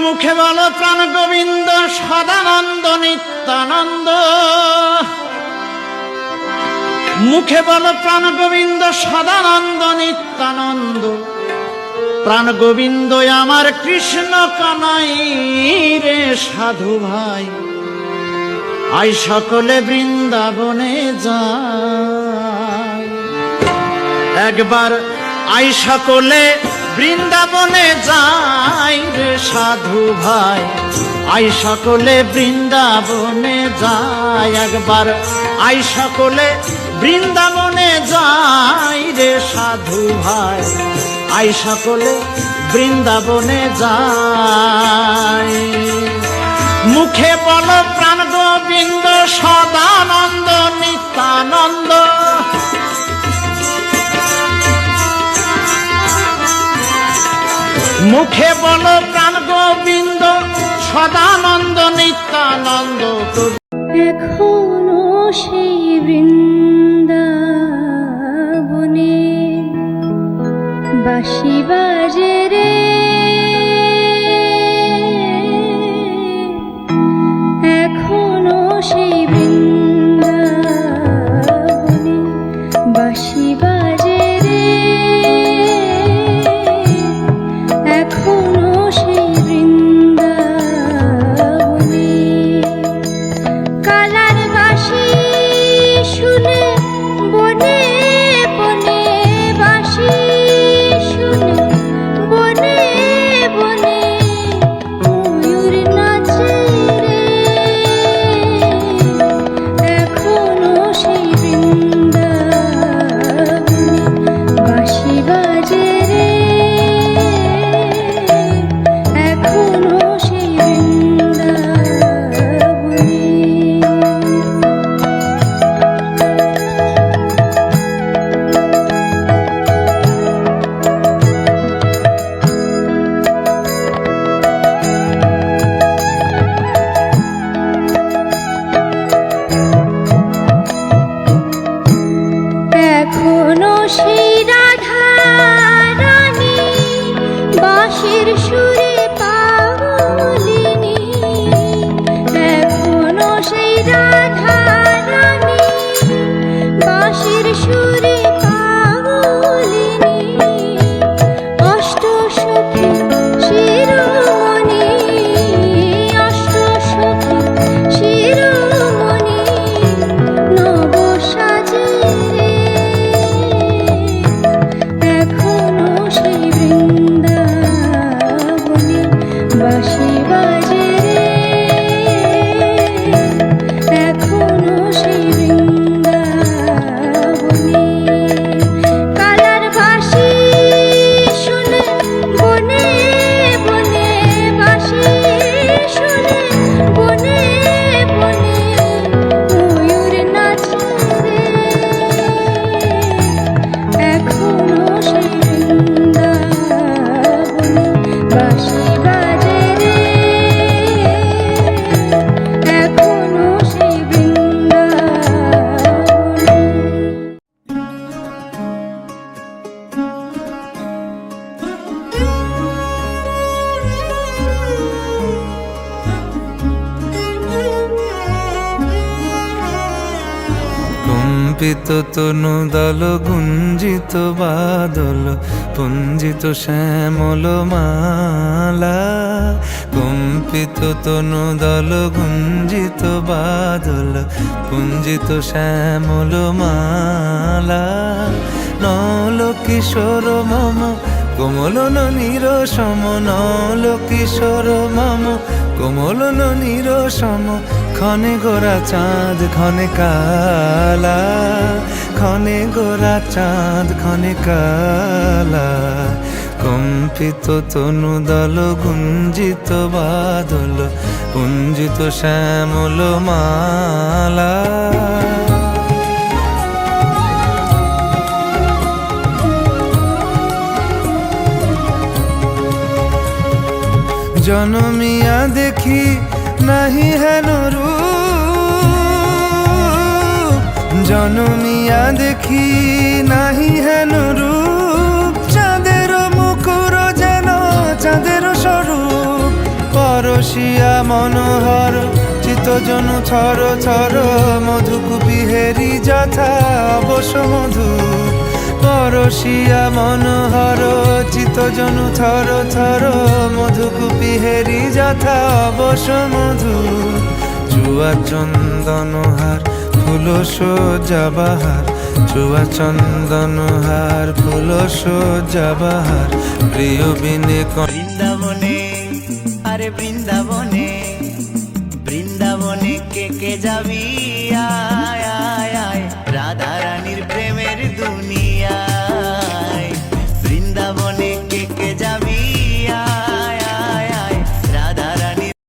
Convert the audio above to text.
মুখে বলো প্রাণ গোবিন্দ সদানন্দ নিত্যানন্দ, মুখে বলো প্রাণ গোবিন্দ সদানন্দ নিত্যানন্দ। প্রাণ গোবিন্দ আমার কৃষ্ণ কানাই রে সাধু ভাই, আই সকলে বৃন্দাবনে যাই। একবার আই সকলে বৃন্দাবনে যাই রে সাধু ভাই, আই সকলে বৃন্দাবনে যাই। একবার আই সকলে বৃন্দাবনে যাই রে সাধু ভাই, আই সকলে বৃন্দাবনে যাই। মুখে বলো প্রাণ গোবিন্দ সদানন্দ নিত্যানন্দ, মুখে বলো প্রাণ গোবিন্দ সদানন্দ নিত্যানন্দ। এখনো সেই বৃন্দাবনে বাঁশি বাজে রে, এখনো সেই বৃন্দাবনে বাঁশি বাজে রে, এখনো সেই বৃন্দাবনে কালার বাঁশি শুনে বনে বনে, বাঁশি শুনে বনে বনে ময়ূর নাচে রে, এখনো সেই বৃন্দাবনে বাঁশি বাজে রে, এখনো সেই বৃন্দাবনে। এখনো সেই রাধা রানী বাঁশির সুরে পাগলিনী, এখনো সেই রাধা রানী বাঁশির সুরে পাগলিনী। অষ্ট সখী শিরোমণি, অষ্ট সখী শিরোমণি নব সাজে রে, এখনো সেই বৃন্দাবনে বাঁশি বাজে রে, এখনো সেই বৃন্দাবনে কালার বাঁশি শুনে বনে বনে, বাঁশি শুনে বনে বনে ময়ূর নাচে রে, এখনো সেই বৃন্দাবনে বাঁশি বাজে রে, এখনো সেই বৃন্দাবনে। কম্পিত তনু দল গুঞ্জিত বাদল পুঞ্জিত শ্যামল মালা, কম্পিত তনু দল গুঞ্জিত বাদল পুঞ্জিত শ্যামল মালা। নল কিশোর মম কোমল ননীর সম, নল কিশোর মম কোমল ননীর সম, ক্ষণে গোরা চাঁদ ক্ষণে কালা, ক্ষণে গোরা চাঁদ ক্ষণে কালা। কম্পিত তনু দল গুঞ্জিত বাদল পুঞ্জিত শ্যামল মালা। জনমিয়া দেখি নাহি হেন রূপ, জনমিয়া দেখি নাহি হেন রূপ, চাঁদের মুকুর যেন চাঁদের স্বরূপ, পরশিয়া মনোহর চিতজনু থর থর মধুকুপি হেরি যথা অবশ মধু পরশিয়া মনোহর চিতজনু থর থর মধুকুপি হেরি যথা অবশ মধু চুয়া চন্দনহার ফুল সজ্জা বাহার চুয়া চন্দনহার ফুল সজ্জা বাহার প্রিয় বিনে বৃন্দাবনে আরে বৃন্দাবনে বৃন্দাবনে কে কে যাবি আয়